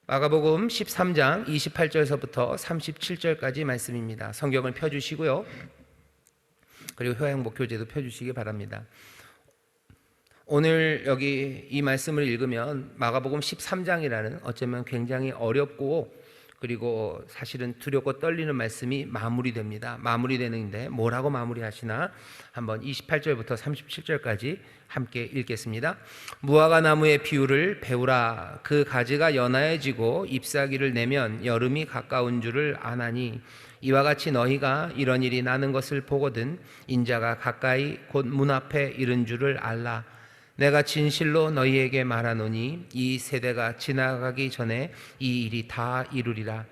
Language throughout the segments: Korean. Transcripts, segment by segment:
마가복음 13장 28절서부터 37절까지 말씀입니다. 성경을 펴주시고요. 그리고 효양목교제도 펴주시기 바랍니다. 오늘 여기 이 말씀을 읽으면 마가복음 13장이라는 어쩌면 굉장히 어렵고 그리고 사실은 두렵고 떨리는 말씀이 마무리됩니다. 마무리되는데 뭐라고 마무리하시나 한번 28절부터 37절까지 함께 읽겠습니다. 무화과 나무의 비유를 배우라. 그 가지가 연하여지고 잎사귀를 내면 여름이 가까운 줄을 아나니 이와 같이 너희가 이런 일이 나는 것을 보거든 인자가 가까이 곧 문 앞에 이른 줄을 알라. 내가 진실로 너희에게 말하노니 이 세대가 지나가기 전에 이 일이 다 이루리라.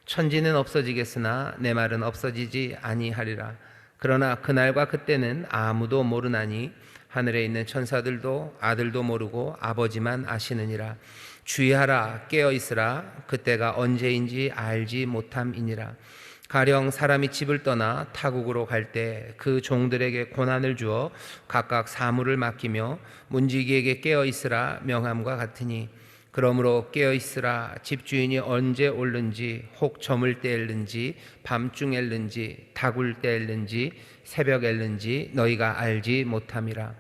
천지는 없어지겠으나 내 말은 없어지지 아니하리라. 그러나 그날과 그때는 아무도 모르나니 하늘에 있는 천사들도 아들도 모르고 아버지만 아시느니라. 주의하라, 깨어있으라. 그때가 언제인지 알지 못함이니라. 가령 사람이 집을 떠나 타국으로 갈 때 그 종들에게 고난을 주어 각각 사물을 맡기며 문지기에게 깨어있으라 명함과 같으니 그러므로 깨어있으라. 집주인이 언제 올는지 혹 저물 때일는지 밤중일는지 다굴 때일는지 새벽일는지 너희가 알지 못함이라.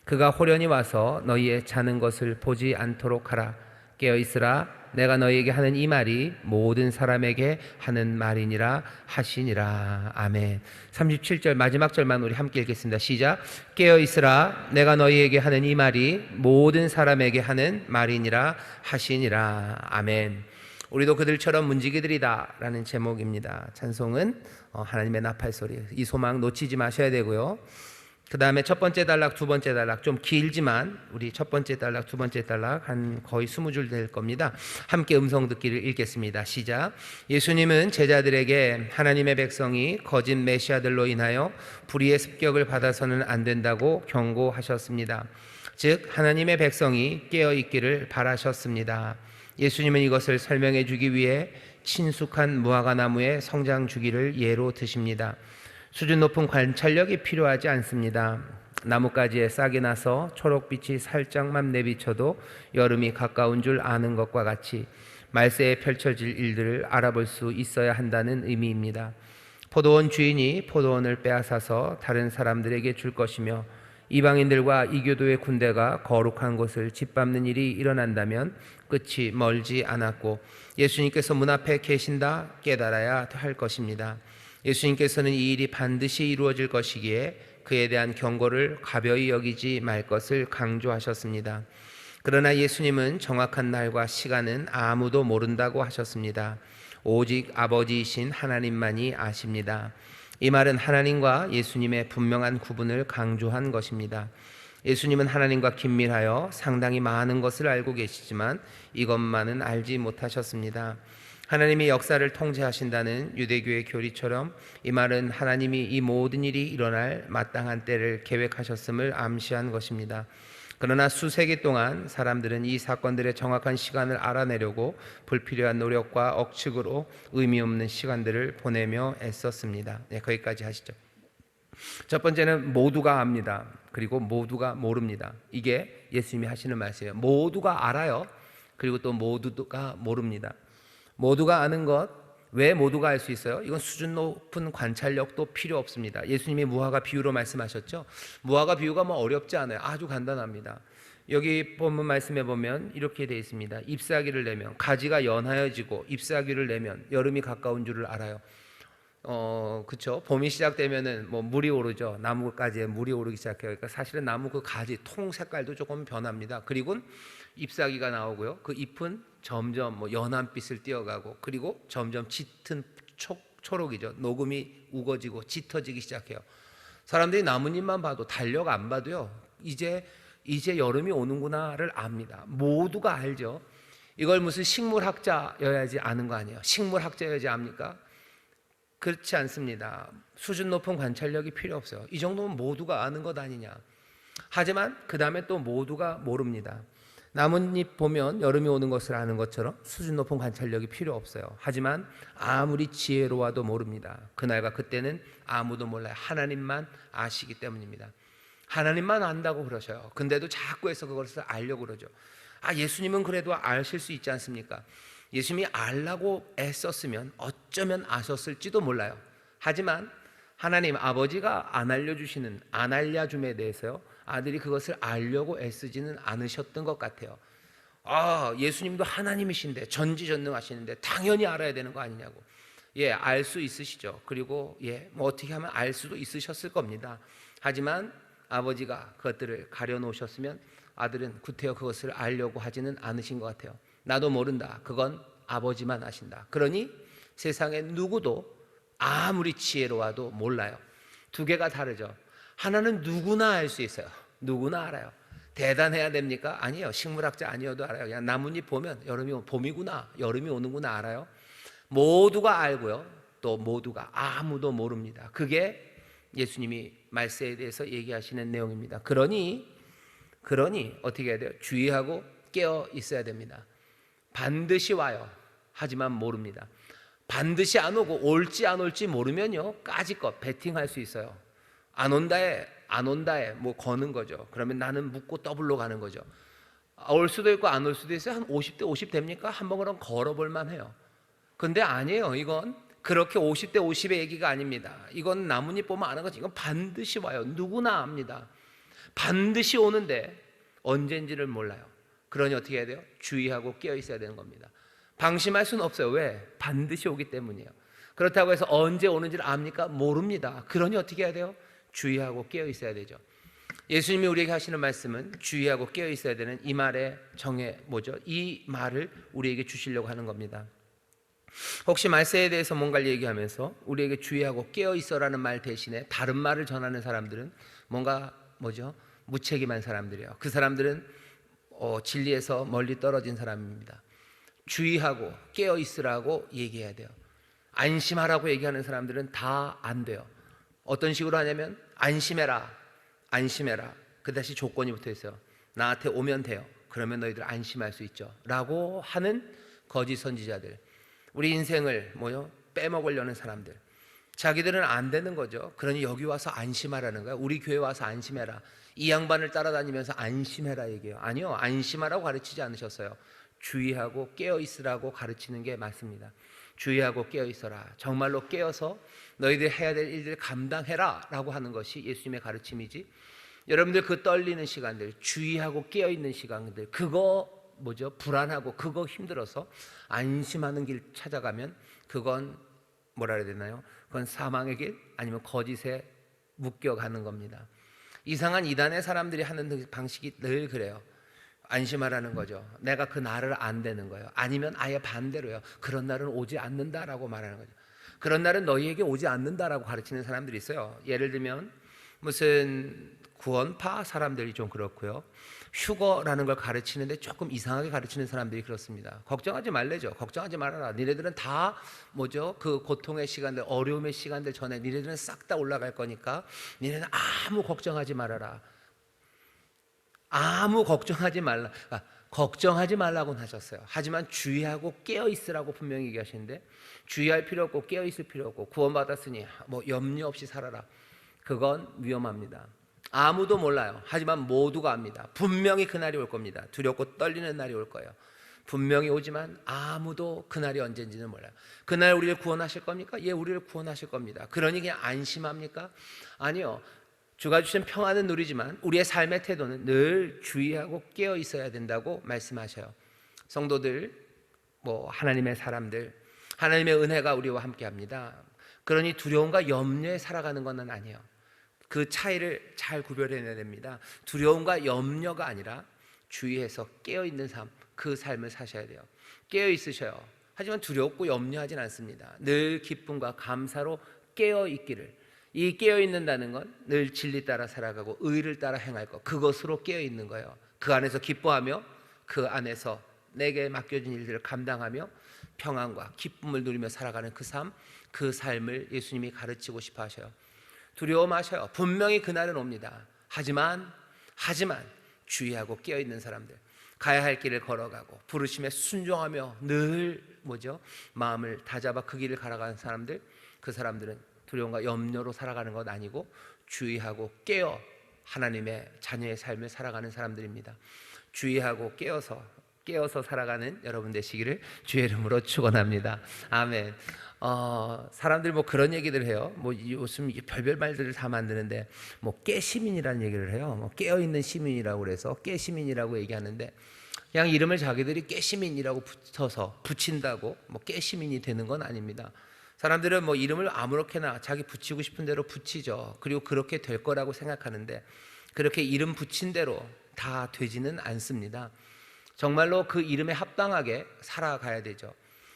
그가 호련히 와서 너희의 자는 것을 보지 않도록 하라. 깨어있으라. 내가 너희에게 하는 이 말이 모든 사람에게 하는 말이니라 하시니라. 아멘. 37절 마지막 절만 우리 함께 읽겠습니다. 시작. 깨어있으라. 내가 너희에게 하는 이 말이 모든 사람에게 하는 말이니라 하시니라. 아멘. 우리도 그들처럼 문지기들이다 라는 제목입니다. 찬송은 하나님의 나팔소리. 이 소망 놓치지 마셔야 되고요. 그 다음에 첫 번째 단락, 두 번째 단락 좀 길지만 우리 첫 번째 단락, 두 번째 단락 한 거의 20줄 될 겁니다. 함께 음성 듣기를 읽겠습니다. 시작. 예수님은 제자들에게 하나님의 백성이 거짓 메시아들로 인하여 불의의 습격을 받아서는 안 된다고 경고하셨습니다. 즉 하나님의 백성이 깨어있기를 바라셨습니다. 예수님은 이것을 설명해 주기 위해 친숙한 무화과 나무의 성장 주기를 예로 드십니다. 수준 높은 관찰력이 필요하지 않습니다. 나뭇가지에 싹이 나서 초록빛이 살짝만 내비쳐도 여름이 가까운 줄 아는 것과 같이 말세에 펼쳐질 일들을 알아볼 수 있어야 한다는 의미입니다. 포도원 주인이 포도원을 빼앗아서 다른 사람들에게 줄 것이며 이방인들과 이교도의 군대가 거룩한 곳을 짓밟는 일이 일어난다면 끝이 멀지 않았고 예수님께서 문 앞에 계신다 깨달아야 할 것입니다. 예수님께서는 이 일이 반드시 이루어질 것이기에 그에 대한 경고를 가벼이 여기지 말 것을 강조하셨습니다. 그러나 예수님은 정확한 날과 시간은 아무도 모른다고 하셨습니다. 오직 아버지이신 하나님만이 아십니다. 이 말은 하나님과 예수님의 분명한 구분을 강조한 것입니다. 예수님은 하나님과 긴밀하여 상당히 많은 것을 알고 계시지만 이것만은 알지 못하셨습니다. 하나님이 역사를 통제하신다는 유대교의 교리처럼 이 말은 하나님이 이 모든 일이 일어날 마땅한 때를 계획하셨음을 암시한 것입니다. 그러나 수세기 동안 사람들은 이 사건들의 정확한 시간을 알아내려고 불필요한 노력과 억측으로 의미 없는 시간들을 보내며 애썼습니다. 네, 거기까지 하시죠. 첫 번째는 모두가 압니다. 그리고 모두가 모릅니다. 이게 예수님이 하시는 말씀이에요. 모두가 알아요. 그리고 또 모두가 모릅니다. 모두가 아는 것, 왜 모두가 알 수 있어요? 이건 수준 높은 관찰력도 필요 없습니다. 예수님이 무화과 비유로 말씀하셨죠. 무화과 비유가 뭐 어렵지 않아요. 아주 간단합니다. 여기 본문 말씀에 보면 이렇게 되어 있습니다. 잎사귀를 내면 가지가 연하여지고 잎사귀를 내면 여름이 가까운 줄을 알아요. 그렇죠. 봄이 시작되면은 뭐 물이 오르죠. 나무가지에 물이 오르기 시작해요. 그러니까 사실은 나무 그 가지 통 색깔도 조금 변합니다. 그리고 잎사귀가 나오고요. 그 잎은 점점 뭐 연한빛을 띄어가고 그리고 점점 짙은 초록이죠. 녹음이 우거지고 짙어지기 시작해요. 사람들이 나뭇잎만 봐도 달력 안 봐도요. 이제 여름이 오는구나를 압니다. 모두가 알죠. 이걸 무슨 식물학자여야지 아는 거 아니에요. 식물학자여야지 압니까? 그렇지 않습니다. 수준 높은 관찰력이 필요 없어요. 이 정도면 모두가 아는 것 아니냐. 하지만 그 다음에 또 모두가 모릅니다. 나뭇잎 보면 여름이 오는 것을 아는 것처럼 수준 높은 관찰력이 필요 없어요. 하지만 아무리 지혜로워도 모릅니다. 그날과 그때는 아무도 몰라요. 하나님만 아시기 때문입니다. 하나님만 안다고 그러셔요. 근데도 자꾸 해서 그것을 알려고 그러죠. 예수님은 그래도 아실 수 있지 않습니까? 예수님이 알라고 애썼으면 어쩌면 아셨을지도 몰라요. 하지만 하나님 아버지가 안 알려주시는, 안 알려줌에 대해서요, 아들이 그것을 알려고 애쓰지는 않으셨던 것 같아요. 예수님도 하나님이신데, 전지전능하시는데 당연히 알아야 되는 거 아니냐고. 알 수 있으시죠. 그리고 뭐 어떻게 하면 알 수도 있으셨을 겁니다. 하지만 아버지가 그것들을 가려놓으셨으면 아들은 구태여 그것을 알려고 하지는 않으신 것 같아요. 나도 모른다. 그건 아버지만 아신다. 그러니 세상에 누구도 아무리 지혜로워도 몰라요. 두 개가 다르죠. 하나는 누구나 알 수 있어요. 누구나 알아요. 대단해야 됩니까? 아니에요. 식물학자 아니어도 알아요. 그냥 나뭇잎 보면 봄이구나, 여름이 오는구나 알아요. 모두가 알고요. 또 모두가 아무도 모릅니다. 그게 예수님이 말세에 대해서 얘기하시는 내용입니다. 그러니 어떻게 해야 돼요? 주의하고 깨어 있어야 됩니다. 반드시 와요. 하지만 모릅니다. 반드시 안 오고 올지 안 올지 모르면요, 까짓것 베팅할 수 있어요. 안 온다에 뭐 거는 거죠. 그러면 나는 묻고 더블로 가는 거죠. 올 수도 있고 안 올 수도 있어요. 한 50대 50 됩니까? 한번 그럼 걸어볼 만해요. 근데 아니에요. 이건 그렇게 50대 50의 얘기가 아닙니다. 이건 나뭇잎 보면 아는 거지. 이건 반드시 와요. 누구나 압니다. 반드시 오는데 언제인지를 몰라요. 그러니 어떻게 해야 돼요? 주의하고 깨어 있어야 되는 겁니다. 방심할 수는 없어요. 왜? 반드시 오기 때문이에요. 그렇다고 해서 언제 오는지를 압니까? 모릅니다. 그러니 어떻게 해야 돼요? 주의하고 깨어 있어야 되죠. 예수님이 우리에게 하시는 말씀은 주의하고 깨어 있어야 되는 이 말의 정의 뭐죠? 이 말을 우리에게 주시려고 하는 겁니다. 혹시 말세에 대해서 뭔가를 얘기하면서 우리에게 주의하고 깨어 있어라는 말 대신에 다른 말을 전하는 사람들은 뭔가 뭐죠? 무책임한 사람들이에요. 그 사람들은 진리에서 멀리 떨어진 사람입니다. 주의하고 깨어 있으라고 얘기해야 돼요. 안심하라고 얘기하는 사람들은 다 안 돼요. 어떤 식으로 하냐면 안심해라. 그 다시 조건이 붙어 있어요. 나한테 오면 돼요. 그러면 너희들 안심할 수 있죠. 라고 하는 거짓 선지자들. 우리 인생을 빼먹으려는 사람들. 자기들은 안 되는 거죠. 그러니 여기 와서 안심하라는 거야. 우리 교회 와서 안심해라. 이 양반을 따라다니면서 안심해라 얘기해요. 아니요, 안심하라고 가르치지 않으셨어요. 주의하고 깨어 있으라고 가르치는 게 맞습니다. 주의하고 깨어 있어라. 정말로 깨어서 너희들 해야 될 일들을 감당해라 라고 하는 것이 예수님의 가르침이지, 여러분들 그 떨리는 시간들, 주의하고 깨어 있는 시간들, 그거 불안하고 그거 힘들어서 안심하는 길 찾아가면 그건 뭐라 해야 되나요? 그건 사망의 길, 아니면 거짓에 묶여가는 겁니다. 이상한 이단의 사람들이 하는 방식이 늘 그래요. 안심하라는 거죠. 내가 그 날을 안 되는 거예요. 아니면 아예 반대로요. 그런 날은 오지 않는다라고 말하는 거죠. 그런 날은 너희에게 오지 않는다라고 가르치는 사람들이 있어요. 예를 들면 무슨 구원파 사람들이 좀 그렇고요. 휴거라는 걸 가르치는데 조금 이상하게 가르치는 사람들이 그렇습니다. 걱정하지 말래죠. 걱정하지 말아라. 니네들은 다 그 고통의 시간들, 어려움의 시간들 전에 니네들은 싹 다 올라갈 거니까 니네는 아무 걱정하지 말아라. 아무 걱정하지 말라. 걱정하지 말라고는 하셨어요. 하지만 주의하고 깨어 있으라고 분명히 얘기하시는데, 주의할 필요 없고 깨어 있을 필요 없고 구원받았으니 염려 없이 살아라. 그건 위험합니다. 아무도 몰라요. 하지만 모두가 압니다. 분명히 그날이 올 겁니다. 두렵고 떨리는 날이 올 거예요. 분명히 오지만 아무도 그날이 언제인지는 몰라요. 그날 우리를 구원하실 겁니까? 예, 우리를 구원하실 겁니다. 그러니 그냥 안심합니까? 아니요. 주가 주신 평안은 누리지만 우리의 삶의 태도는 늘 주의하고 깨어 있어야 된다고 말씀하셔요. 성도들, 하나님의 사람들, 하나님의 은혜가 우리와 함께합니다. 그러니 두려움과 염려에 살아가는 것은 아니에요. 그 차이를 잘 구별해내야 됩니다. 두려움과 염려가 아니라 주의해서 깨어있는 삶, 그 삶을 사셔야 돼요. 깨어있으셔요. 하지만 두렵고 염려하진 않습니다. 늘 기쁨과 감사로 깨어있기를. 이 깨어있는다는 건 늘 진리 따라 살아가고 의를 따라 행할 것, 그것으로 깨어있는 거예요. 그 안에서 기뻐하며 그 안에서 내게 맡겨진 일들을 감당하며 평안과 기쁨을 누리며 살아가는 그 삶, 그 삶을 예수님이 가르치고 싶어 하셔요. 두려워 마셔요. 분명히 그날은 옵니다. 하지만 주의하고 깨어있는 사람들, 가야 할 길을 걸어가고 부르심에 순종하며 늘 마음을 다잡아 그 길을 걸어가는 사람들, 그 사람들은 두려움과 염려로 살아가는 것 아니고 주의하고 깨어 하나님의 자녀의 삶을 살아가는 사람들입니다. 주의하고 깨어서 깨어서 살아가는 여러분 되시기를 주의 이름으로 축원합니다. 아멘. 사람들이 뭐 그런 얘기들 해요. 뭐 요즘 별별 말들을 다 만드는데 뭐 깨시민이라는 얘기를 해요. 뭐 깨어 있는 시민이라고 그래서 깨시민이라고 얘기하는데 그냥 이름을 자기들이 깨시민이라고 붙인다고 뭐 깨시민이 되는 건 아닙니다. 사람들은 뭐 이름을 아무렇게나 자기 붙이고 싶은 대로 붙이죠. 그리고 그렇게 될 거라고 생각하는데 그렇게 이름 붙인 대로 다 되지는 않습니다. 정말로 그 이름에 합당하게 살아가야 되죠.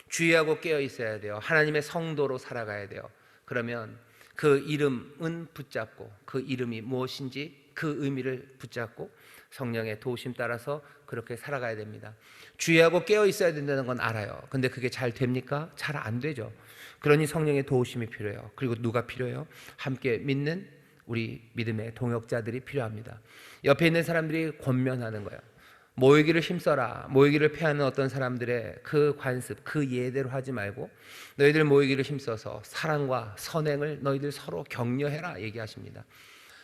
주의하고 깨어 있어야 돼요. 하나님의 성도로 살아가야 돼요. 그러면 그 이름은 붙잡고 그 이름이 무엇인지 그 의미를 붙잡고 성령의 도우심 따라서 그렇게 살아가야 됩니다. 주의하고 깨어 있어야 된다는 건 알아요. 근데 그게 잘 됩니까? 잘 안 되죠. 그러니 성령의 도우심이 필요해요. 그리고 누가 필요해요? 함께 믿는 우리 믿음의 동역자들이 필요합니다. 옆에 있는 사람들이 권면하는 거예요. 모이기를 힘써라. 모이기를 패하는 어떤 사람들의 그 관습, 그 예대로 하지 말고 너희들 모이기를 힘써서 사랑과 선행을 너희들 서로 격려해라 얘기하십니다.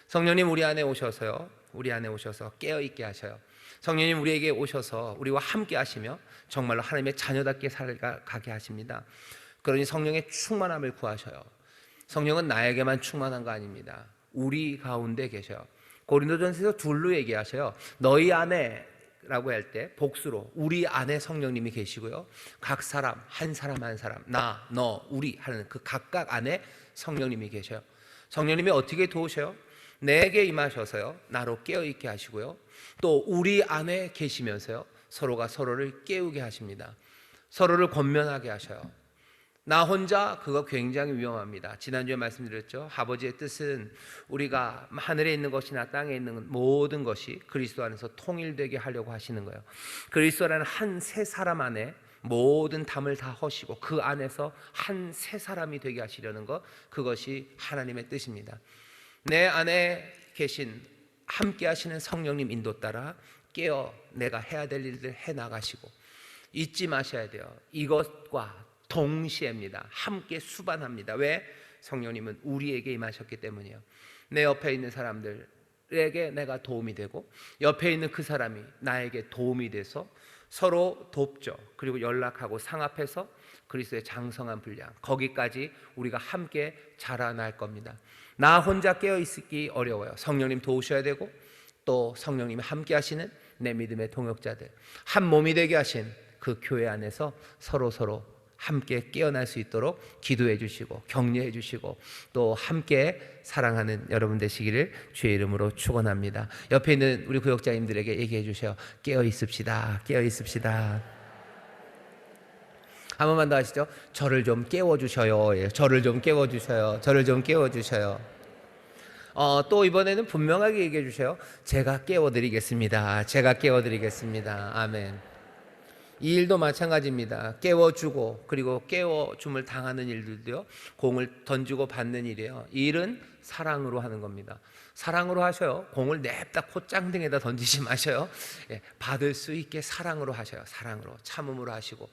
성령님 우리 안에 오셔서요. 우리 안에 오셔서 깨어있게 하셔요. 성령님 우리에게 오셔서 우리와 함께 하시며 정말로 하나님의 자녀답게 살아가게 하십니다. 그러니 성령의 충만함을 구하셔요. 성령은 나에게만 충만한 거 아닙니다. 우리 가운데 계셔요. 고린도전서에서 둘로 얘기하셔요. 너희 안에 라고 할 때 복수로 우리 안에 성령님이 계시고요. 각 사람 한 사람 한 사람 나, 너, 우리 하는 그 각각 안에 성령님이 계셔요. 성령님이 어떻게 도우셔요? 내게 임하셔서요. 나로 깨어있게 하시고요. 또 우리 안에 계시면서요. 서로가 서로를 깨우게 하십니다. 서로를 권면하게 하셔요. 나 혼자 그거 굉장히 위험합니다. 지난주에 말씀드렸죠. 아버지의 뜻은 우리가 하늘에 있는 것이나 땅에 있는 모든 것이 그리스도 안에서 통일되게 하려고 하시는 거예요. 그리스도라는 한 세 사람 안에 모든 담을 다 허시고 그 안에서 한 세 사람이 되게 하시려는 것, 그것이 하나님의 뜻입니다. 내 안에 계신 함께 하시는 성령님 인도 따라 깨어 내가 해야 될 일들 해나가시고 잊지 마셔야 돼요. 이것과 동시에입니다. 함께 수반합니다. 왜? 성령님은 우리에게 임하셨기 때문이에요. 내 옆에 있는 사람들에게 내가 도움이 되고 옆에 있는 그 사람이 나에게 도움이 돼서 서로 돕죠. 그리고 연락하고 상합해서 그리스도의 장성한 분량 거기까지 우리가 함께 자라날 겁니다. 나 혼자 깨어있기 어려워요. 성령님 도우셔야 되고 또 성령님이 함께 하시는 내 믿음의 동역자들 한 몸이 되게 하신 그 교회 안에서 서로 함께 깨어날 수 있도록 기도해 주시고 격려해 주시고 또 함께 사랑하는 여러분 되시기를 주의 이름으로 축원합니다. 옆에 있는 우리 구역자님들에게 얘기해 주세요. 깨어 있읍시다. 깨어 있읍시다. 한 번만 더 하시죠. 저를 좀 깨워 주셔요. 저를 좀 깨워 주셔요. 저를 좀 깨워 주셔요. 또 이번에는 분명하게 얘기해 주세요. 제가 깨워 드리겠습니다. 제가 깨워 드리겠습니다. 아멘. 이 일도 마찬가지입니다. 깨워주고 그리고 깨워줌을 당하는 일들도요. 공을 던지고 받는 일이에요. 이 일은 사랑으로 하는 겁니다. 사랑으로 하셔요. 공을 냅다 콧장등에다 던지지 마셔요. 받을 수 있게 사랑으로 하셔요. 사랑으로 참음으로 하시고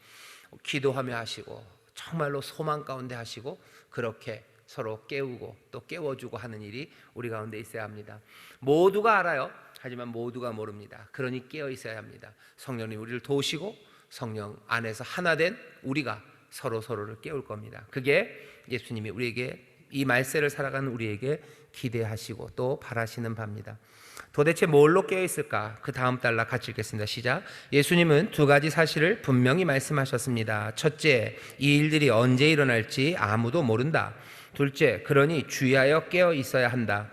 기도하며 하시고 정말로 소망 가운데 하시고 그렇게 서로 깨우고 또 깨워주고 하는 일이 우리 가운데 있어야 합니다. 모두가 알아요. 하지만 모두가 모릅니다. 그러니 깨어 있어야 합니다. 성령님 우리를 도우시고 성령 안에서 하나 된 우리가 서로를 깨울 겁니다. 그게 예수님이 우리에게 이 말세를 살아가는 우리에게 기대하시고 또 바라시는 바입니다. 도대체 뭘로 깨어 있을까? 그 다음 달락 같이 읽겠습니다. 시작. 예수님은 두 가지 사실을 분명히 말씀하셨습니다. 첫째, 이 일들이 언제 일어날지 아무도 모른다. 둘째, 그러니 주의하여 깨어 있어야 한다.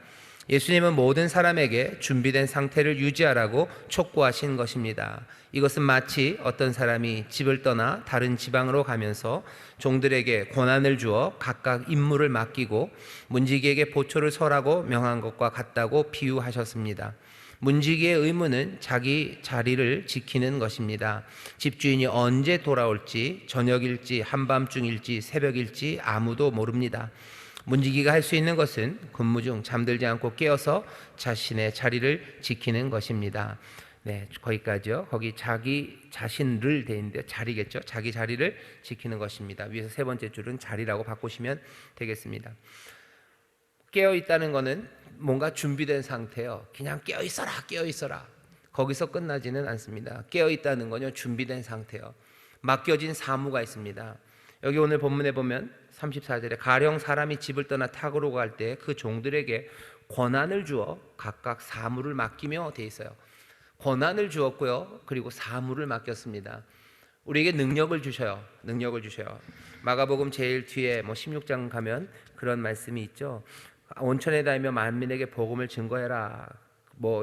예수님은 모든 사람에게 준비된 상태를 유지하라고 촉구하신 것입니다. 이것은 마치 어떤 사람이 집을 떠나 다른 지방으로 가면서 종들에게 권한을 주어 각각 임무를 맡기고 문지기에게 보초를 서라고 명한 것과 같다고 비유하셨습니다. 문지기의 의무는 자기 자리를 지키는 것입니다. 집주인이 언제 돌아올지 저녁일지 한밤중일지 새벽일지 아무도 모릅니다. 문지기가 할 수 있는 것은 근무 중 잠들지 않고 깨어서 자신의 자리를 지키는 것입니다. 네, 거기까지요. 거기 자기 자신을 돼 있는데 자리겠죠. 자기 자리를 지키는 것입니다. 위에서 세 번째 줄은 자리라고 바꾸시면 되겠습니다. 깨어 있다는 것은 뭔가 준비된 상태예요. 그냥 깨어 있어라, 깨어 있어라. 거기서 끝나지는 않습니다. 깨어 있다는 건요, 준비된 상태요. 맡겨진 사무가 있습니다. 여기 오늘 본문에 보면 34절에 가령 사람이 집을 떠나 탁으로 갈 때 그 종들에게 권한을 주어 각각 사무를 맡기며 돼 있어요. 권한을 주었고요, 그리고 사무를 맡겼습니다. 우리에게 능력을 주셔요. 능력을 주셔요. 마가복음 제일 뒤에 16장 가면 그런 말씀이 있죠. 온천에 다니며 만민에게 복음을 증거해라.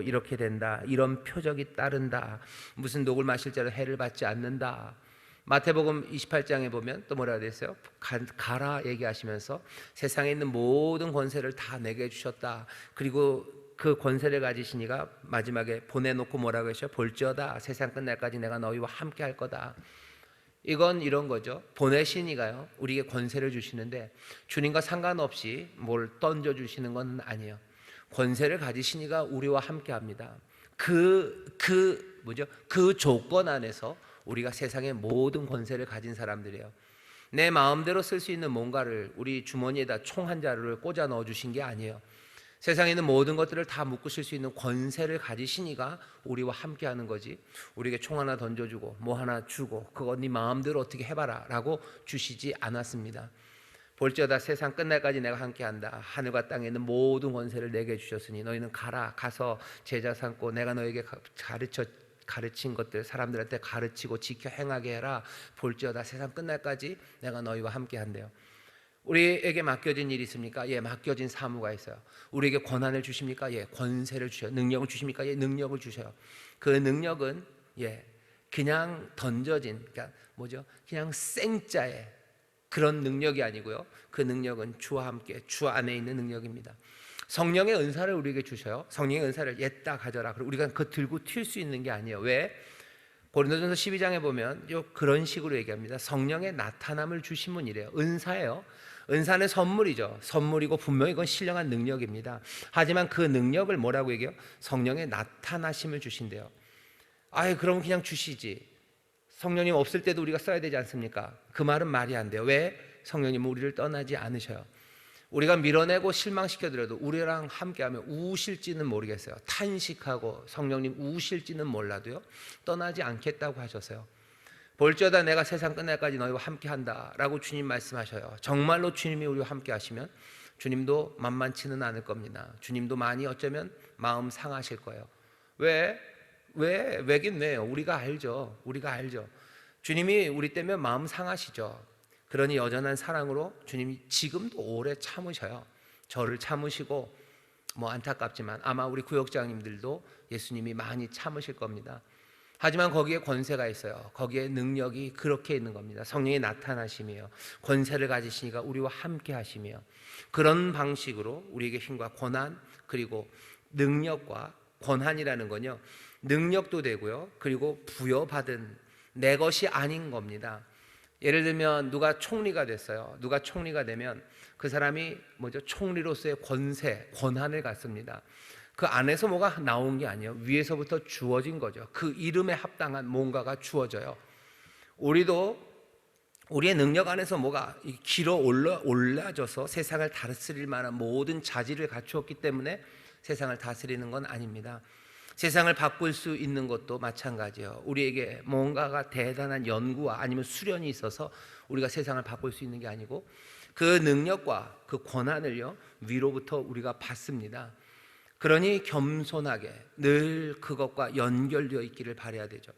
이렇게 된다. 이런 표적이 따른다. 무슨 녹을 마실 자로 해를 받지 않는다. 마태복음 28장에 보면 또 뭐라고 되어 있어요? 가라 얘기하시면서 세상에 있는 모든 권세를 다 내게 주셨다. 그리고 그 권세를 가지신 이가 마지막에 보내놓고 뭐라고 하셔? 볼지어다 세상 끝날까지 내가 너희와 함께 할 거다. 이건 이런 거죠. 보내신 이가요, 우리에게 권세를 주시는데 주님과 상관없이 뭘 던져주시는 건 아니에요. 권세를 가지신 이가 우리와 함께 합니다. 그 조건 안에서 우리가 세상의 모든 권세를 가진 사람들이에요. 내 마음대로 쓸 수 있는 뭔가를 우리 주머니에다 총 한 자루를 꽂아 넣어 주신 게 아니에요. 세상에 있는 모든 것들을 다 묶으실 수 있는 권세를 가지신 이가 우리와 함께 하는 거지, 우리에게 총 하나 던져주고 뭐 하나 주고 그거 네 마음대로 어떻게 해봐라 라고 주시지 않았습니다. 볼지어다 세상 끝날까지 내가 함께한다. 하늘과 땅에 있는 모든 권세를 내게 주셨으니 너희는 가서 제자 삼고 내가 너에게 가르친 것들 사람들한테 가르치고 지켜 행하게 해라. 볼지어다 세상 끝날까지 내가 너희와 함께한대요. 우리에게 맡겨진 일이 있습니까? 예, 맡겨진 사무가 있어요. 우리에게 권한을 주십니까? 예, 권세를 주셔요. 능력을 주십니까? 예, 능력을 주셔요. 그 능력은 그냥 던져진, 그러니까 그냥 생짜의 그런 능력이 아니고요. 그 능력은 주와 함께 주 안에 있는 능력입니다. 성령의 은사를 우리에게 주셔요. 성령의 은사를 옛다 가져라. 그리고 우리가 그거 들고 튈 수 있는 게 아니에요. 왜? 고린도전서 12장에 보면 그런 식으로 얘기합니다. 성령의 나타남을 주신 분이래요. 은사예요. 은사는 선물이죠. 선물이고 분명히 그건 신령한 능력입니다. 하지만 그 능력을 뭐라고 얘기해요? 성령의 나타나심을 주신대요. 그럼 그냥 주시지. 성령님 없을 때도 우리가 써야 되지 않습니까? 그 말은 말이 안 돼요. 왜? 성령님은 우리를 떠나지 않으셔요. 우리가 밀어내고 실망시켜드려도 우리랑 함께하면 우실지는 모르겠어요. 탄식하고 성령님 우실지는 몰라도요, 떠나지 않겠다고 하셨어요. 볼지어다 내가 세상 끝날까지 너희와 함께한다 라고 주님 말씀하셔요. 정말로 주님이 우리와 함께 하시면 주님도 만만치는 않을 겁니다. 주님도 많이 어쩌면 마음 상하실 거예요. 왜긴 왜요? 우리가 알죠. 주님이 우리 때문에 마음 상하시죠. 그러니 여전한 사랑으로 주님이 지금도 오래 참으셔요. 저를 참으시고 안타깝지만 아마 우리 구역장님들도 예수님이 많이 참으실 겁니다. 하지만 거기에 권세가 있어요. 거기에 능력이 그렇게 있는 겁니다. 성령이 나타나시며 권세를 가지시니까 우리와 함께 하시며, 그런 방식으로 우리에게 힘과 권한, 그리고 능력과 권한이라는 건요, 능력도 되고요, 그리고 부여받은 내 것이 아닌 겁니다. 예를 들면 누가 총리가 됐어요. 누가 총리가 되면 그 사람이 총리로서의 권한을 갖습니다. 그 안에서 뭐가 나온 게 아니에요. 위에서부터 주어진 거죠. 그 이름에 합당한 뭔가가 주어져요. 우리도 우리의 능력 안에서 뭐가 길어 올라져서 세상을 다스릴 만한 모든 자질을 갖추었기 때문에 세상을 다스리는 건 아닙니다. 세상을 바꿀 수 있는 것도 마찬가지예요. 우리에게 뭔가가 대단한 연구와 아니면 수련이 있어서 우리가 세상을 바꿀 수 있는 게 아니고, 그 능력과 그 권한을요, 위로부터 우리가 받습니다. 그러니 겸손하게 늘 그것과 연결되어 있기를 바라야 되죠.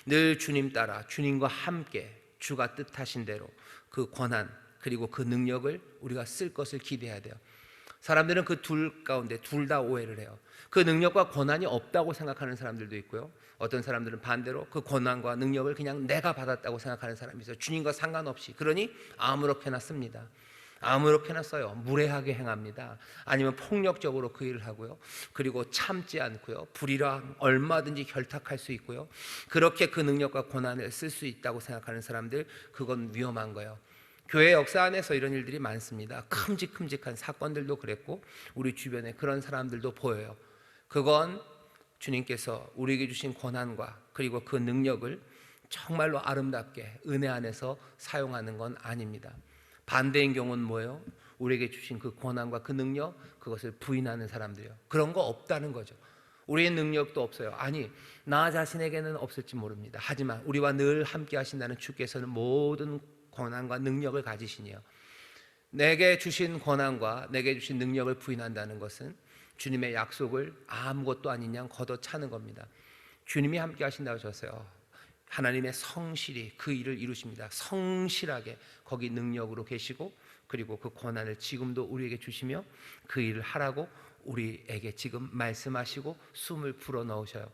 늘 주님 따라 주님과 함께 주가 뜻하신 대로 그 권한 그리고 그 능력을 우리가 쓸 것을 기대해야 돼요. 사람들은 그 둘 가운데 둘 다 오해를 해요. 그 능력과 권한이 없다고 생각하는 사람들도 있고요, 어떤 사람들은 반대로 그 권한과 능력을 그냥 내가 받았다고 생각하는 사람이 있어요. 주님과 상관없이. 그러니 아무렇게나 씁니다. 아무렇게나 써요. 무례하게 행합니다. 아니면 폭력적으로 그 일을 하고요, 그리고 참지 않고요, 불의랑 얼마든지 결탁할 수 있고요, 그렇게 그 능력과 권한을 쓸 수 있다고 생각하는 사람들, 그건 위험한 거예요. 교회 역사 안에서 이런 일들이 많습니다. 큼직큼직한 사건들도 그랬고 우리 주변에 그런 사람들도 보여요. 그건 주님께서 우리에게 주신 권한과 그리고 그 능력을 정말로 아름답게 은혜 안에서 사용하는 건 아닙니다. 반대인 경우는 뭐예요? 우리에게 주신 그 권한과 그 능력, 그것을 부인하는 사람들이요. 그런 거 없다는 거죠. 우리의 능력도 없어요. 아니, 나 자신에게는 없을지 모릅니다. 하지만 우리와 늘 함께 하신다는 주께서는 모든 권한과 능력을 가지시니요, 내게 주신 권한과 내게 주신 능력을 부인한다는 것은 주님의 약속을 아무것도 아닌 양 걷어차는 겁니다. 주님이 함께 하신다고 하셨어요. 하나님의 성실히 그 일을 이루십니다. 성실하게 거기 능력으로 계시고, 그리고 그 권한을 지금도 우리에게 주시며 그 일을 하라고 우리에게 지금 말씀하시고 숨을 불어 넣으셔요.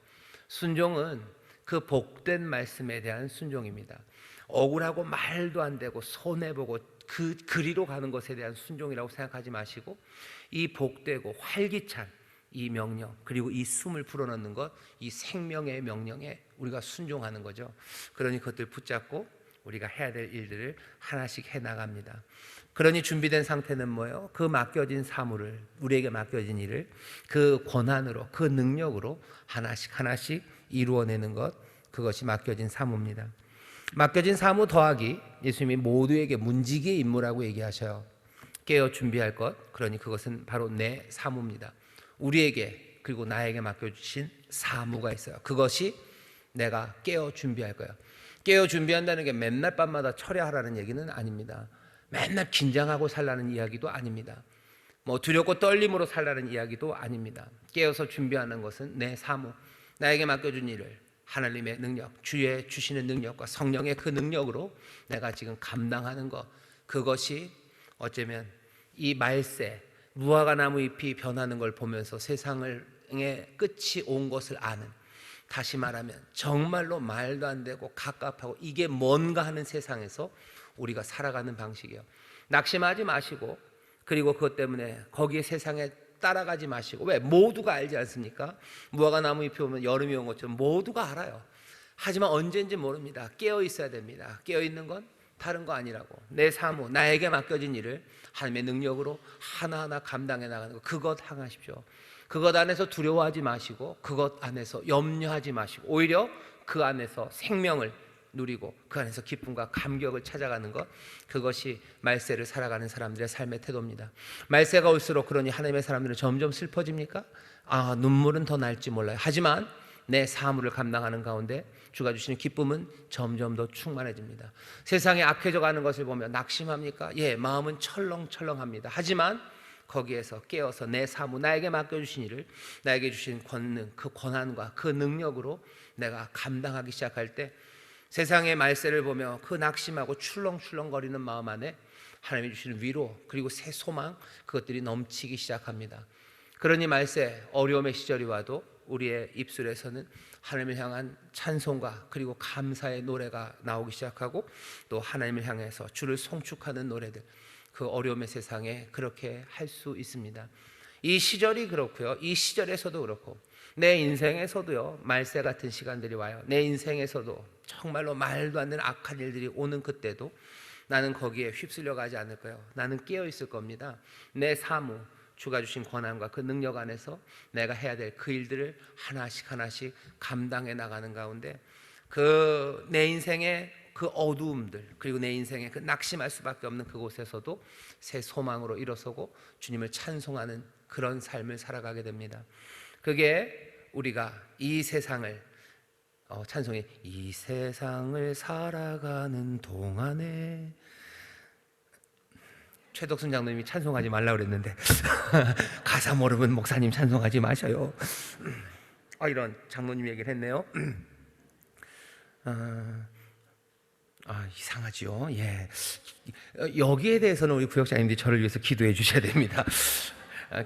순종은 그 복된 말씀에 대한 순종입니다. 억울하고 말도 안 되고 손해보고 그 그리로 가는 것에 대한 순종이라고 생각하지 마시고, 이 복되고 활기찬 이 명령, 그리고 이 숨을 불어넣는 것, 이 생명의 명령에 우리가 순종하는 거죠. 그러니 그것들 붙잡고 우리가 해야 될 일들을 하나씩 해나갑니다. 그러니 준비된 상태는 뭐예요? 그 맡겨진 사물을, 우리에게 맡겨진 일을 그 권한으로, 그 능력으로 하나씩 하나씩 이루어내는 것, 그것이 맡겨진 사무입니다. 맡겨진 사무 더하기 예수님이 모두에게 문지기의 임무라고 얘기하셔요. 깨어 준비할 것, 그러니 그것은 바로 내 사무입니다. 우리에게, 그리고 나에게 맡겨주신 사무가 있어요. 그것이 내가 깨어 준비할 거예요. 깨어 준비한다는 게 맨날 밤마다 철야하라는 얘기는 아닙니다. 맨날 긴장하고 살라는 이야기도 아닙니다. 뭐 두렵고 떨림으로 살라는 이야기도 아닙니다. 깨어서 준비하는 것은 내 사무, 나에게 맡겨준 일을 하나님의 능력, 주의 주시는 능력과 성령의 그 능력으로 내가 지금 감당하는 것, 그것이 어쩌면 이 말세, 무화과 나무 잎이 변하는 걸 보면서 세상의 끝이 온 것을 아는, 다시 말하면 정말로 말도 안 되고 갑갑하고 이게 뭔가 하는 세상에서 우리가 살아가는 방식이에요. 낙심하지 마시고, 그리고 그것 때문에 거기에 세상에 따라가지 마시고. 왜? 모두가 알지 않습니까? 무화과 나무 잎이 오면 여름이 온 것처럼 모두가 알아요. 하지만 언제인지 모릅니다. 깨어 있어야 됩니다. 깨어 있는 건 다른 거 아니라고, 내 사무, 나에게 맡겨진 일을 하나님의 능력으로 하나하나 감당해 나가는 것, 그것 향하십시오. 그것 안에서 두려워하지 마시고, 그것 안에서 염려하지 마시고, 오히려 그 안에서 생명을 누리고 그 안에서 기쁨과 감격을 찾아가는 것, 그것이 말세를 살아가는 사람들의 삶의 태도입니다. 말세가 올수록 그러니 하나님의 사람들은 점점 슬퍼집니까? 눈물은 더 날지 몰라요. 하지만 내 사물을 감당하는 가운데 주가 주시는 기쁨은 점점 더 충만해집니다. 세상에 악해져 가는 것을 보며 낙심합니까? 예, 마음은 철렁철렁합니다. 하지만 거기에서 깨어서 내 사무, 나에게 맡겨주신 일을, 나에게 주신 권능, 그 권한과 그 능력으로 내가 감당하기 시작할 때 세상의 말세를 보며 그 낙심하고 출렁출렁거리는 마음 안에 하나님이 주시는 위로, 그리고 새 소망, 그것들이 넘치기 시작합니다. 그러니 말세 어려움의 시절이 와도 우리의 입술에서는 하나님을 향한 찬송과 그리고 감사의 노래가 나오기 시작하고, 또 하나님을 향해서 주를 송축하는 노래들, 그 어려움의 세상에 그렇게 할 수 있습니다. 이 시절이 그렇고요, 이 시절에서도 그렇고, 내 인생에서도요, 말세 같은 시간들이 와요. 내 인생에서도 정말로 말도 안 되는 악한 일들이 오는 그때도 나는 거기에 휩쓸려 가지 않을 거예요. 나는 깨어 있을 겁니다. 내 사무, 주가 주신 권한과 그 능력 안에서 내가 해야 될 그 일들을 하나씩 하나씩 감당해 나가는 가운데, 그 내 인생의 그 어두움들, 그리고 내 인생의 그 낙심할 수밖에 없는 그곳에서도 새 소망으로 일어서고 주님을 찬송하는 그런 삶을 살아가게 됩니다. 그게 우리가 이 세상을 찬송해, 이 세상을 살아가는 동안에, 최덕순 장로님이 찬송하지 말라고 그랬는데 가사 모르면 목사님 찬송하지 마셔요. 이런 장로님 얘기를 했네요. 이상하죠. 예, 여기에 대해서는 우리 구역장님들이 저를 위해서 기도해 주셔야 됩니다.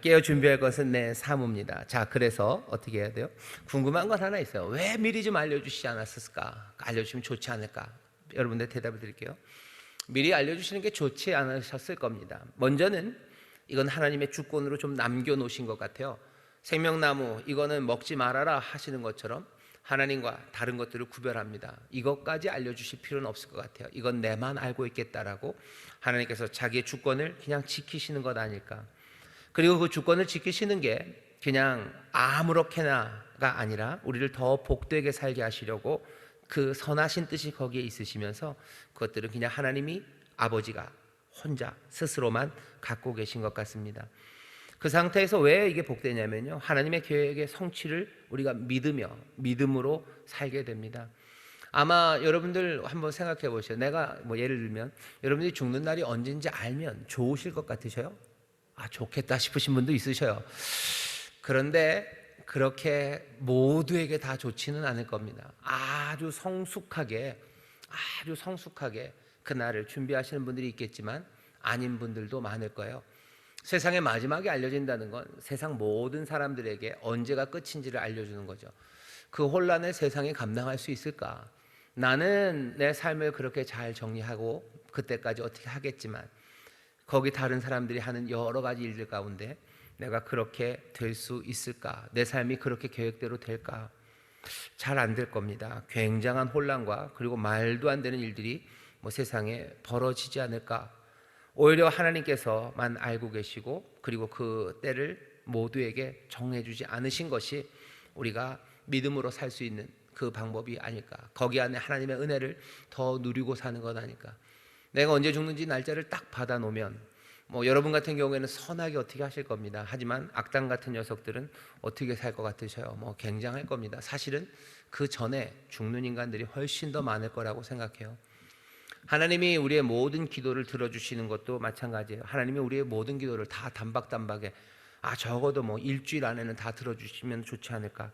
깨어 준비할 것은 내 사무입니다. 자, 그래서 어떻게 해야 돼요? 궁금한 건 하나 있어요. 왜 미리 좀 알려주시지 않았을까? 알려주시면 좋지 않을까? 여러분들 대답을 드릴게요. 미리 알려주시는 게 좋지 않으셨을 겁니다. 먼저는 이건 하나님의 주권으로 좀 남겨놓으신 것 같아요. 생명나무 이거는 먹지 말아라 하시는 것처럼 하나님과 다른 것들을 구별합니다. 이것까지 알려주실 필요는 없을 것 같아요. 이건 내만 알고 있겠다라고 하나님께서 자기의 주권을 그냥 지키시는 것 아닐까. 그리고 그 주권을 지키시는 게 그냥 아무렇게나가 아니라 우리를 더 복되게 살게 하시려고 그 선하신 뜻이 거기에 있으시면서 그것들은 그냥 하나님이 아버지가 혼자 스스로만 갖고 계신 것 같습니다. 그 상태에서 왜 이게 복되냐면요, 하나님의 계획의 성취를 우리가 믿음으로 살게 됩니다. 아마 여러분들 한번 생각해 보세요. 내가 예를 들면 여러분들이 죽는 날이 언제인지 알면 좋으실 것 같으셔요? 좋겠다 싶으신 분도 있으셔요. 그런데 그렇게 모두에게 다 좋지는 않을 겁니다. 아주 성숙하게 그날을 준비하시는 분들이 있겠지만 아닌 분들도 많을 거예요. 세상의 마지막이 알려진다는 건 세상 모든 사람들에게 언제가 끝인지를 알려주는 거죠. 그 혼란을 세상이 감당할 수 있을까? 나는 내 삶을 그렇게 잘 정리하고 그때까지 어떻게 하겠지만 거기 다른 사람들이 하는 여러 가지 일들 가운데 내가 그렇게 될 수 있을까? 내 삶이 그렇게 계획대로 될까? 잘 안 될 겁니다. 굉장한 혼란과 그리고 말도 안 되는 일들이 세상에 벌어지지 않을까? 오히려 하나님께서만 알고 계시고 그리고 그 때를 모두에게 정해주지 않으신 것이 우리가 믿음으로 살 수 있는 그 방법이 아닐까. 거기 안에 하나님의 은혜를 더 누리고 사는 것 아닐까. 내가 언제 죽는지 날짜를 딱 받아놓으면 여러분 같은 경우에는 선하게 어떻게 하실 겁니다. 하지만 악당 같은 녀석들은 어떻게 살 것 같으셔요? 굉장할 겁니다. 사실은 그 전에 죽는 인간들이 훨씬 더 많을 거라고 생각해요. 하나님이 우리의 모든 기도를 들어주시는 것도 마찬가지예요. 하나님이 우리의 모든 기도를 다 단박단박에 적어도 일주일 안에는 다 들어주시면 좋지 않을까.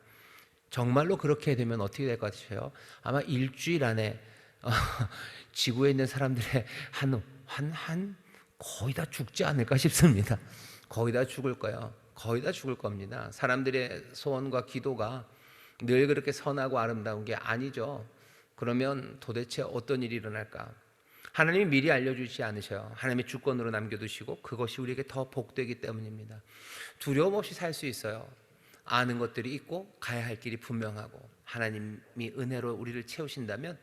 정말로 그렇게 되면 어떻게 될 것 같으세요? 아마 일주일 안에 지구에 있는 사람들의 한 거의 다 죽지 않을까 싶습니다. 거의 다 죽을 거예요. 거의 다 죽을 겁니다. 사람들의 소원과 기도가 늘 그렇게 선하고 아름다운 게 아니죠. 그러면 도대체 어떤 일이 일어날까? 하나님이 미리 알려주지 않으셔요. 하나님의 주권으로 남겨두시고 그것이 우리에게 더 복되기 때문입니다. 두려움 없이 살 수 있어요. 아는 것들이 있고 가야 할 길이 분명하고 하나님이 은혜로 우리를 채우신다면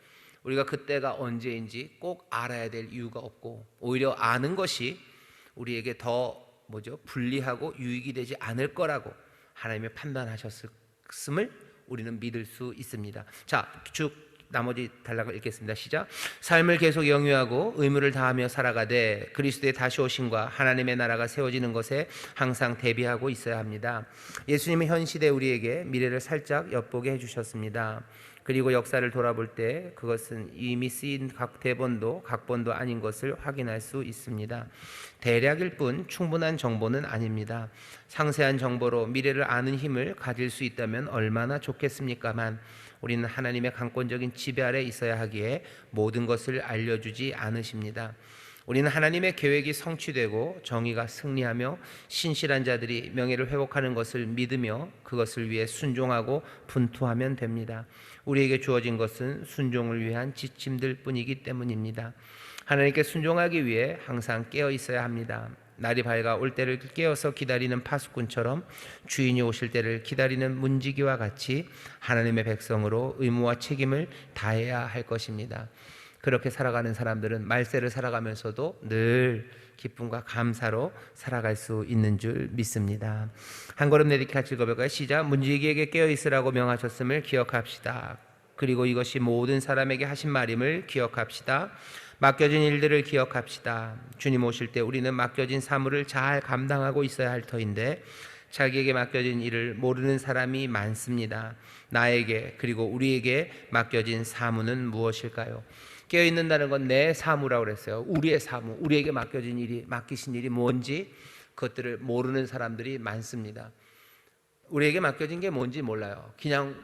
우리가 그때가 언제인지 꼭 알아야 될 이유가 없고 오히려 아는 것이 우리에게 더 불리하고 유익이 되지 않을 거라고 하나님이 판단하셨음을 우리는 믿을 수 있습니다. 자, 쭉 나머지 단락을 읽겠습니다. 시작. 삶을 계속 영위하고 의무를 다하며 살아가되 그리스도의 다시 오심과 하나님의 나라가 세워지는 것에 항상 대비하고 있어야 합니다. 예수님은 현 시대 우리에게 미래를 살짝 엿보게 해주셨습니다. 그리고 역사를 돌아볼 때 그것은 이미 쓰인 각 대본도 각본도 아닌 것을 확인할 수 있습니다. 대략일 뿐 충분한 정보는 아닙니다. 상세한 정보로 미래를 아는 힘을 가질 수 있다면 얼마나 좋겠습니까만 우리는 하나님의 강권적인 지배 아래 있어야 하기에 모든 것을 알려주지 않으십니다. 우리는 하나님의 계획이 성취되고 정의가 승리하며 신실한 자들이 명예를 회복하는 것을 믿으며 그것을 위해 순종하고 분투하면 됩니다. 우리에게 주어진 것은 순종을 위한 지침들 뿐이기 때문입니다. 하나님께 순종하기 위해 항상 깨어 있어야 합니다. 날이 밝아 올 때를 깨어서 기다리는 파수꾼처럼 주인이 오실 때를 기다리는 문지기와 같이 하나님의 백성으로 의무와 책임을 다해야 할 것입니다. 그렇게 살아가는 사람들은 말세를 살아가면서도 늘 기쁨과 감사로 살아갈 수 있는 줄 믿습니다. 한 걸음 내딛기 같이 읽어볼까요? 시작. 문지기에게 깨어있으라고 명하셨음을 기억합시다. 그리고 이것이 모든 사람에게 하신 말임을 기억합시다. 맡겨진 일들을 기억합시다. 주님 오실 때 우리는 맡겨진 사물을 잘 감당하고 있어야 할 터인데 자기에게 맡겨진 일을 모르는 사람이 많습니다. 나에게 그리고 우리에게 맡겨진 사무는 무엇일까요? 깨어있는다는 건 내 사무라고 그랬어요. 우리의 사무, 우리에게 맡기신 일이 뭔지 그것들을 모르는 사람들이 많습니다. 우리에게 맡겨진 게 뭔지 몰라요. 그냥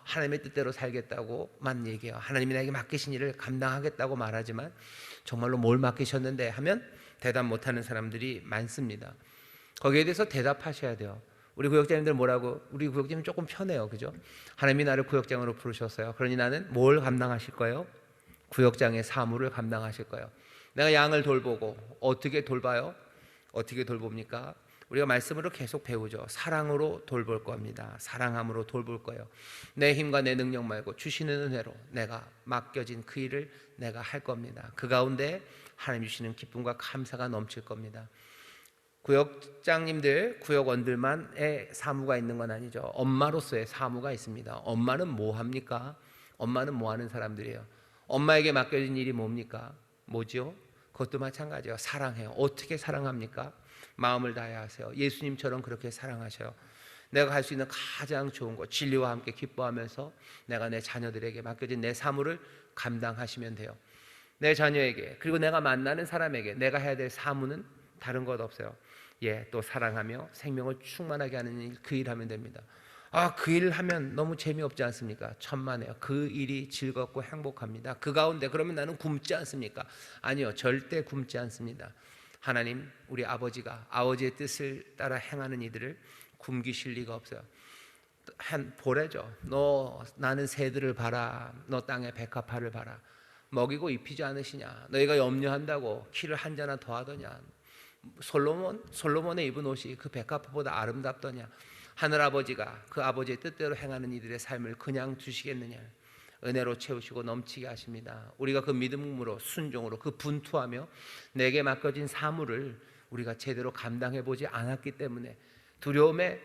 하나님의 뜻대로 살겠다고만 얘기해요. 하나님이 나에게 맡기신 일을 감당하겠다고 말하지만 정말로 뭘 맡기셨는데 하면 대답 못하는 사람들이 많습니다. 거기에 대해서 대답하셔야 돼요. 우리 구역장님들 뭐라고? 우리 구역장님 조금 편해요, 그죠? 하나님이 나를 구역장으로 부르셨어요. 그러니 나는 뭘 감당하실 거예요? 구역장의 사무를 감당하실 거예요. 내가 양을 돌보고 어떻게 돌봐요? 어떻게 돌봅니까? 우리가 말씀으로 계속 배우죠. 사랑으로 돌볼 겁니다. 사랑함으로 돌볼 거예요. 내 힘과 내 능력 말고 주시는 은혜로 내가 맡겨진 그 일을 내가 할 겁니다. 그 가운데 하나님 주시는 기쁨과 감사가 넘칠 겁니다. 구역장님들, 구역원들만의 사무가 있는 건 아니죠. 엄마로서의 사무가 있습니다. 엄마는 뭐 합니까? 엄마는 뭐 하는 사람들이에요? 엄마에게 맡겨진 일이 뭡니까? 뭐죠? 그것도 마찬가지예요. 사랑해요. 어떻게 사랑합니까? 마음을 다해야 하세요. 예수님처럼 그렇게 사랑하셔요. 내가 할 수 있는 가장 좋은 것, 진리와 함께 기뻐하면서 내가 내 자녀들에게 맡겨진 내 사물을 감당하시면 돼요. 내 자녀에게, 그리고 내가 만나는 사람에게 내가 해야 될 사무는 다른 것 없어요. 또 사랑하며 생명을 충만하게 하는 일, 그 일 하면 됩니다. 그 일 하면 너무 재미없지 않습니까? 천만에요. 그 일이 즐겁고 행복합니다. 그 가운데 그러면 나는 굶지 않습니까? 아니요, 절대 굶지 않습니다. 하나님, 우리 아버지의 뜻을 따라 행하는 이들을 굶기실 리가 없어요. 한 보래죠. 나는 새들을 봐라. 너 땅의 백합화를 봐라. 먹이고 입히지 않으시냐? 너희가 염려한다고 키를 한 자나 더하더냐? 솔로몬의 입은 옷이 그 백합화보다 아름답더냐? 하늘아버지가 그 아버지의 뜻대로 행하는 이들의 삶을 그냥 두시겠느냐? 은혜로 채우시고 넘치게 하십니다. 우리가 그 믿음으로 순종으로 그 분투하며 내게 맡겨진 사물을 우리가 제대로 감당해 보지 않았기 때문에 두려움에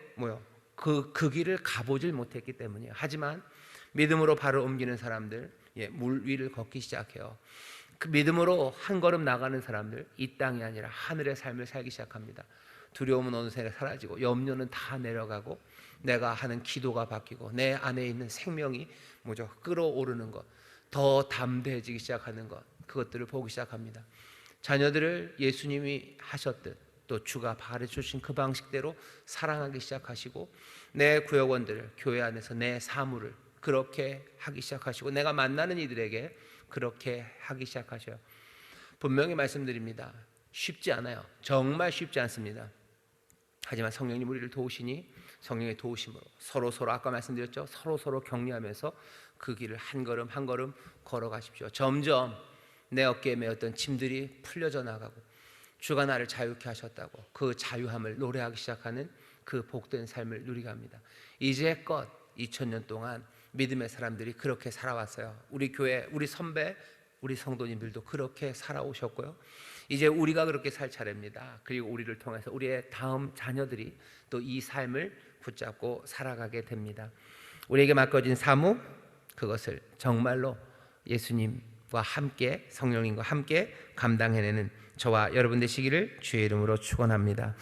그 길을 가보질 못했기 때문이에요. 하지만 믿음으로 발을 옮기는 사람들, 물 위를 걷기 시작해요. 그 믿음으로 한 걸음 나가는 사람들, 이 땅이 아니라 하늘의 삶을 살기 시작합니다. 두려움은 어느새 사라지고 염려는 다 내려가고 내가 하는 기도가 바뀌고 내 안에 있는 생명이 끌어오르는 것, 더 담대해지기 시작하는 것, 그것들을 보기 시작합니다. 자녀들을 예수님이 하셨듯 또 주가 가르쳐주신 그 방식대로 사랑하기 시작하시고 내 구역원들, 교회 안에서 내 사물을 그렇게 하기 시작하시고 내가 만나는 이들에게 그렇게 하기 시작하셔요. 분명히 말씀드립니다. 쉽지 않아요. 정말 쉽지 않습니다. 하지만 성령님 우리를 도우시니 성령의 도우심으로 서로 아까 말씀드렸죠. 서로 격려하면서 그 길을 한 걸음 한 걸음 걸어가십시오. 점점 내 어깨에 메었던 짐들이 풀려져 나가고 주가 나를 자유케 하셨다고 그 자유함을 노래하기 시작하는 그 복된 삶을 누리게 합니다. 이제껏 2000년 동안 믿음의 사람들이 그렇게 살아왔어요. 우리 교회, 우리 선배, 우리 성도님들도 그렇게 살아오셨고요. 이제 우리가 그렇게 살 차례입니다. 그리고 우리를 통해서 우리의 다음 자녀들이 또 이 삶을 붙잡고 살아가게 됩니다. 우리에게 맡겨진 사무, 그것을 정말로 예수님과 함께 성령님과 함께 감당해내는 저와 여러분 되시기를 주의 이름으로 축원합니다.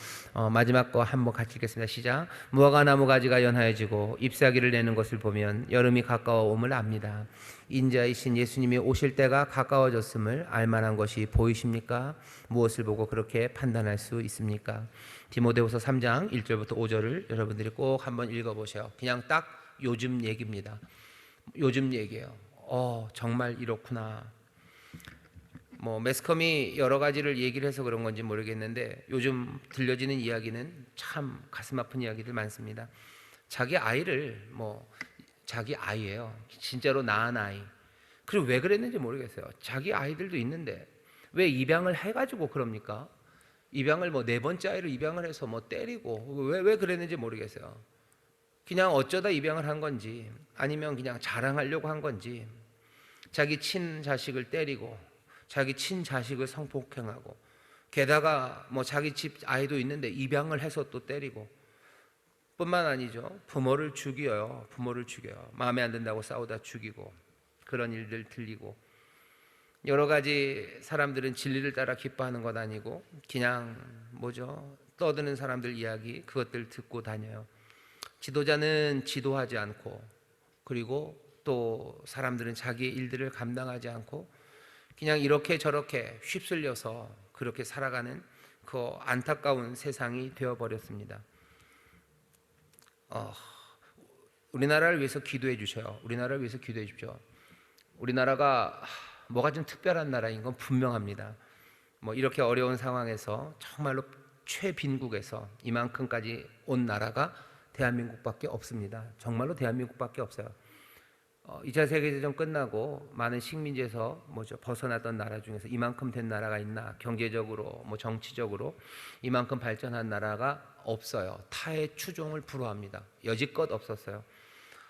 마지막 거 한번 같이 읽겠습니다. 시작. 무화과 나무 가지가 연하여지고 잎사귀를 내는 것을 보면 여름이 가까워 옴을 압니다. 인자이신 예수님이 오실 때가 가까워졌음을 알만한 것이 보이십니까? 무엇을 보고 그렇게 판단할 수 있습니까? 디모데후서 3장 1절부터 5절을 여러분들이 꼭 한번 읽어보세요. 그냥 딱 요즘 얘기입니다. 요즘 얘기예요. 정말 이렇구나. 매스컴이 여러 가지를 얘기를 해서 그런 건지 모르겠는데 요즘 들려지는 이야기는 참 가슴 아픈 이야기들 많습니다. 자기 아이를 자기 아이예요. 진짜로 낳은 아이. 그리고 왜 그랬는지 모르겠어요. 자기 아이들도 있는데 왜 입양을 해가지고 그럽니까? 입양을 네 번째 아이를 입양을 해서 때리고 왜 그랬는지 모르겠어요. 그냥 어쩌다 입양을 한 건지 아니면 그냥 자랑하려고 한 건지 자기 친자식을 때리고 자기 친자식을 성폭행하고 게다가 자기 집 아이도 있는데 입양을 해서 또 때리고 뿐만 아니죠. 부모를 죽여요. 마음에 안 든다고 싸우다 죽이고 그런 일들 들리고 여러 가지 사람들은 진리를 따라 기뻐하는 것 아니고 그냥 떠드는 사람들 이야기 그것들 듣고 다녀요. 지도자는 지도하지 않고 그리고 또 사람들은 자기의 일들을 감당하지 않고 그냥 이렇게 저렇게 휩쓸려서 그렇게 살아가는 그 안타까운 세상이 되어버렸습니다. 우리나라를 위해서 기도해 주셔요. 우리나라를 위해서 기도해 주십시오. 우리나라가 뭐가 좀 특별한 나라인 건 분명합니다. 이렇게 어려운 상황에서 정말로 최빈국에서 이만큼까지 온 나라가 대한민국밖에 없습니다. 정말로 대한민국밖에 없어요. 2차 세계대전 끝나고 많은 식민지에서 벗어났던 나라 중에서 이만큼 된 나라가 있나? 경제적으로 정치적으로 이만큼 발전한 나라가 없어요. 타의 추종을 불허합니다. 여지껏 없었어요.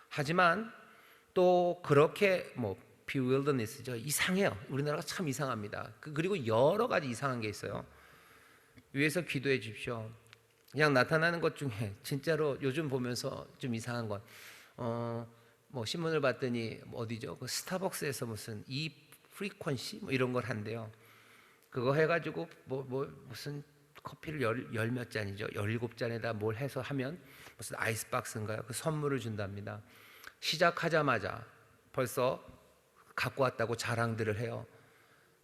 하지만 또 그렇게 bewilderness죠. 이상해요. 우리나라가 참 이상합니다. 그리고 여러 가지 이상한 게 있어요. 위에서 기도해 주십시오. 그냥 나타나는 것 중에 진짜로 요즘 보면서 좀 이상한 건 신문을 봤더니 어디죠? 그 스타벅스에서 무슨 이 프리퀀시 이런 걸 한대요. 그거 해가지고 무슨 커피를 열 몇 잔이죠. 17잔에다 뭘 해서 하면 무슨 아이스박스인가요? 그 선물을 준답니다. 시작하자마자 벌써 갖고 왔다고 자랑들을 해요.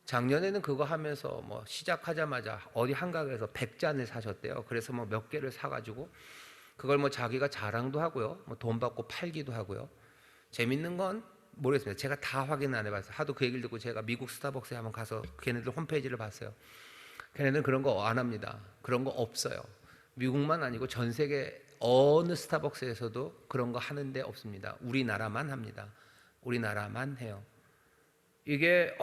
작년에는 그거 하면서 시작하자마자 어디 한가게에서 100잔을 사셨대요. 그래서 몇 개를 사가지고 그걸 자기가 자랑도 하고요. 돈 받고 팔기도 하고요. 재밌는 건 모르겠습니다. 제가 다 확인 안 해봤어요. 하도 그 얘기를 듣고 제가 미국 스타벅스에 한번 가서 걔네들 홈페이지를 봤어요. 걔네들은 그런 거 안 합니다. 그런 거 없어요. 미국만 아니고 전 세계 어느 스타벅스에서도 그런 거 하는데 없습니다. 우리나라만 합니다. 우리나라만 해요. 이게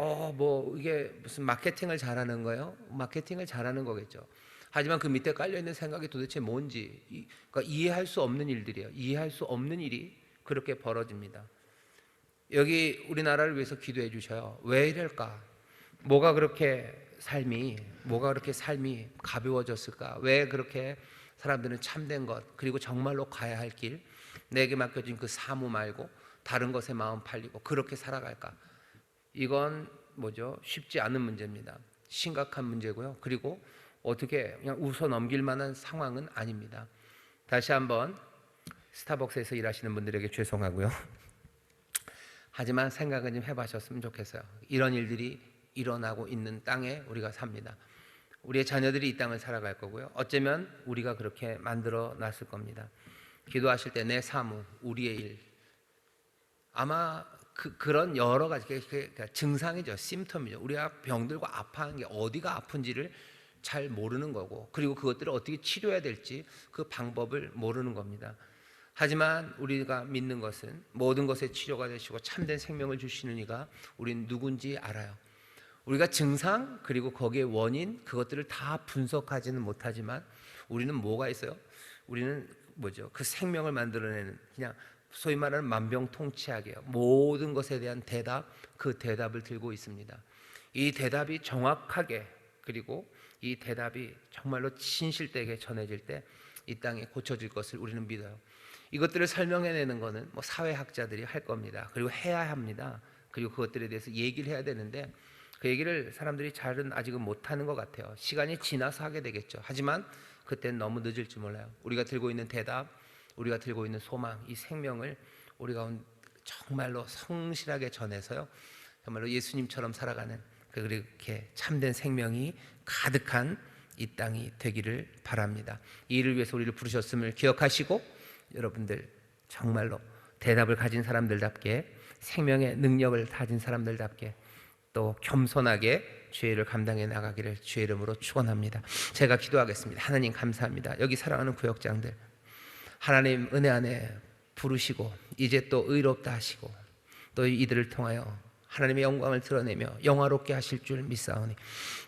이게 무슨 마케팅을 잘하는 거예요? 마케팅을 잘하는 거겠죠. 하지만 그 밑에 깔려 있는 생각이 도대체 뭔지, 그러니까 이해할 수 없는 일들이에요. 이해할 수 없는 일이 그렇게 벌어집니다. 여기 우리나라를 위해서 기도해 주셔요. 왜 이럴까? 뭐가 그렇게 삶이 가벼워졌을까? 왜 그렇게 사람들은 참된 것, 그리고 정말로 가야 할 길, 내게 맡겨진 그 사무 말고 다른 것에 마음 팔리고 그렇게 살아갈까? 이건 쉽지 않은 문제입니다. 심각한 문제고요. 그리고 어떻게 그냥 웃어 넘길 만한 상황은 아닙니다. 다시 한번 스타벅스에서 일하시는 분들에게 죄송하고요. 하지만 생각은 좀 해보셨으면 좋겠어요. 이런 일들이 일어나고 있는 땅에 우리가 삽니다. 우리의 자녀들이 이 땅을 살아갈 거고요. 어쩌면 우리가 그렇게 만들어 놨을 겁니다. 기도하실 때 내 사무, 우리의 일, 아마 그런 여러 가지 증상이죠. 심텀이죠. 우리가 병들고 아파하는 게 어디가 아픈지를 잘 모르는 거고, 그리고 그것들을 어떻게 치료해야 될지 그 방법을 모르는 겁니다. 하지만 우리가 믿는 것은 모든 것의 치료가 되시고 참된 생명을 주시는 이가 우린 누군지 알아요. 우리가 증상 그리고 거기에 원인 그것들을 다 분석하지는 못하지만 우리는 뭐가 있어요? 우리는 그 생명을 만들어내는, 그냥 소위 말하는 만병통치약이에요. 모든 것에 대한 대답, 그 대답을 들고 있습니다. 이 대답이 정확하게, 그리고 이 대답이 정말로 진실되게 전해질 때 이 땅에 고쳐질 것을 우리는 믿어요. 이것들을 설명해내는 것은 사회학자들이 할 겁니다. 그리고 해야 합니다. 그리고 그것들에 대해서 얘기를 해야 되는데 그 얘기를 사람들이 잘은 아직은 못하는 것 같아요. 시간이 지나서 하게 되겠죠. 하지만 그때는 너무 늦을지 몰라요. 우리가 들고 있는 대답, 우리가 들고 있는 소망, 이 생명을 우리가 정말로 성실하게 전해서요, 정말로 예수님처럼 살아가는 그렇게 참된 생명이 가득한 이 땅이 되기를 바랍니다. 이 일을 위해서 우리를 부르셨음을 기억하시고 여러분들 정말로 대답을 가진 사람들답게, 생명의 능력을 가진 사람들답게 또 겸손하게 죄를 감당해 나가기를 주의 이름으로 축원합니다. 제가 기도하겠습니다. 하나님 감사합니다. 여기 사랑하는 구역장들, 하나님 은혜 안에 부르시고 이제 또 의롭다 하시고 또 이들을 통하여 하나님의 영광을 드러내며 영화롭게 하실 줄 믿사오니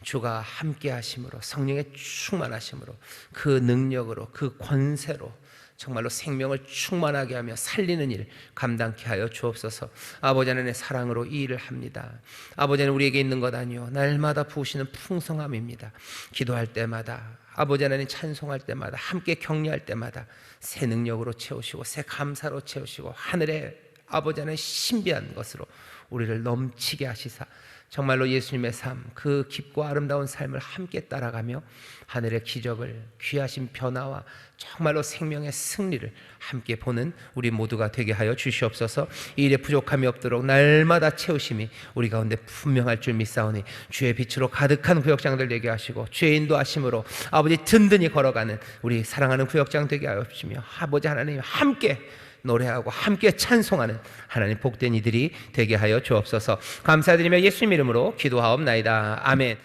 주가 함께 하심으로, 성령의 충만하심으로, 그 능력으로, 그 권세로 정말로 생명을 충만하게 하며 살리는 일 감당케 하여 주옵소서. 아버지 하나님의 사랑으로 이 일을 합니다. 아버지 하나님 우리에게 있는 것 아니요 날마다 부으시는 풍성함입니다. 기도할 때마다, 아버지 하나님 찬송할 때마다, 함께 격려할 때마다 새 능력으로 채우시고 새 감사로 채우시고 하늘의 아버지 하나님 신비한 것으로 우리를 넘치게 하시사 정말로 예수님의 삶, 그 깊고 아름다운 삶을 함께 따라가며 하늘의 기적을, 귀하신 변화와 정말로 생명의 승리를 함께 보는 우리 모두가 되게 하여 주시옵소서. 이 일에 부족함이 없도록 날마다 채우심이 우리 가운데 분명할 줄 믿사오니 주의 빛으로 가득한 구역장들 되게 하시고 주의 인도하심으로 아버지 든든히 걸어가는 우리 사랑하는 구역장 되게 하여 주시며 아버지 하나님 함께 노래하고 함께 찬송하는 하나님 복된 이들이 되게 하여 주옵소서. 감사드리며 예수님 이름으로 기도하옵나이다. 아멘.